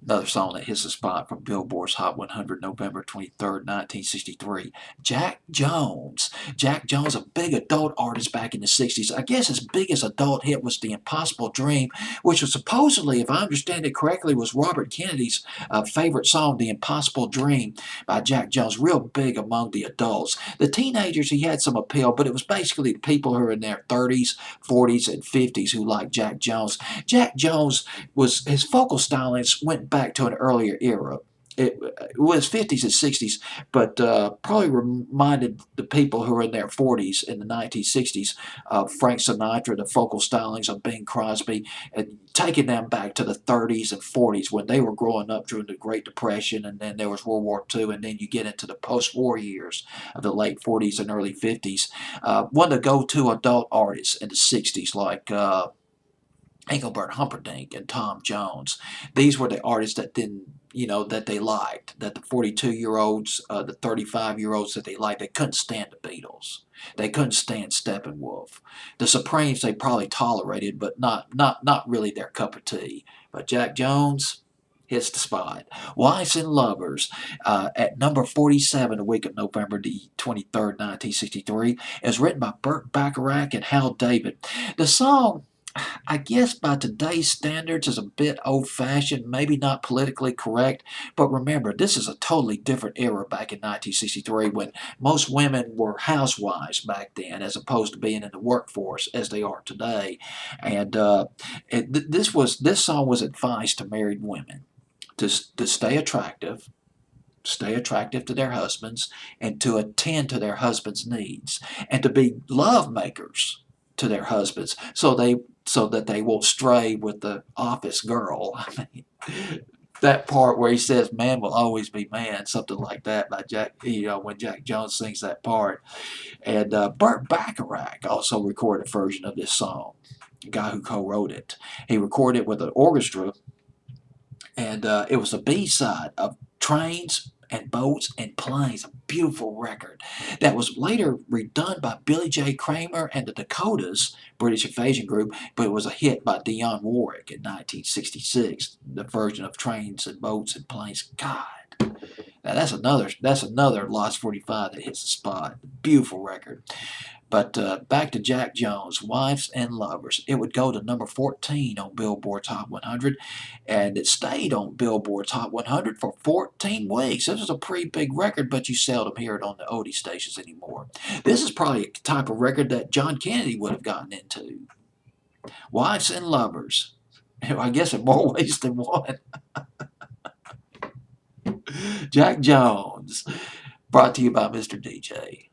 Another song that hits the spot from Billboard's Hot 100, November 23rd, 1963. Jack Jones. Jack Jones, a big adult artist back in the 60s. I guess his biggest adult hit was The Impossible Dream, which was supposedly, if I understand it correctly, was Robert Kennedy's favorite song, The Impossible Dream by Jack Jones. Real big among the adults. The teenagers, he had some appeal, but it was basically people who are in their 30s, 40s, and 50s who liked Jack Jones. Jack Jones was his vocal stylings went back to an earlier era. It was 50s and 60s, but probably reminded the people who were in their 40s in the 1960s of Frank Sinatra, the vocal stylings of Bing Crosby, and taking them back to the 30s and 40s when they were growing up during the Great Depression, and then there was World War II, and then you get into the post-war years of the late 40s and early 50s. One of the go-to adult artists in the 60s, like Engelbert Humperdinck and Tom Jones. These were the artists that that they liked, that the 42-year-olds, the 35-year-olds that they liked, they couldn't stand the Beatles. They couldn't stand Steppenwolf. The Supremes they probably tolerated, but not really their cup of tea. But Jack Jones hits the spot. Wives and Lovers at number 47 the week of November the 23rd, 1963 is written by Burt Bacharach and Hal David. The song I guess by today's standards is a bit old-fashioned, maybe not politically correct, but remember, this is a totally different era back in 1963 when most women were housewives back then as opposed to being in the workforce as they are today. And this song was advice to married women to stay attractive to their husbands, and to attend to their husbands' needs, and to be love makers to their husbands, so that they won't stray with the office girl. I mean, that part where he says "man will always be man," something like that by Jack. When Jack Jones sings that part, and Burt Bacharach also recorded a version of this song. The guy who co-wrote it, he recorded it with an orchestra, and it was a B-side of Trains and Boats and Planes, a beautiful record that was later redone by Billy J. Kramer and the Dakotas, British invasion group, but it was a hit by Dionne Warwick in 1966, the version of Trains and Boats and Planes. God, now that's another Lost 45 that hits the spot. Beautiful record. But back to Jack Jones, Wives and Lovers. It would go to number 14 on Billboard's Hot 100, and it stayed on Billboard's Hot 100 for 14 weeks. This was a pretty big record, but you seldom hear it on the oldie stations anymore. This is probably a type of record that John Kennedy would have gotten into. Wives and Lovers. I guess in more ways than one. Jack Jones, brought to you by Mr. DJ.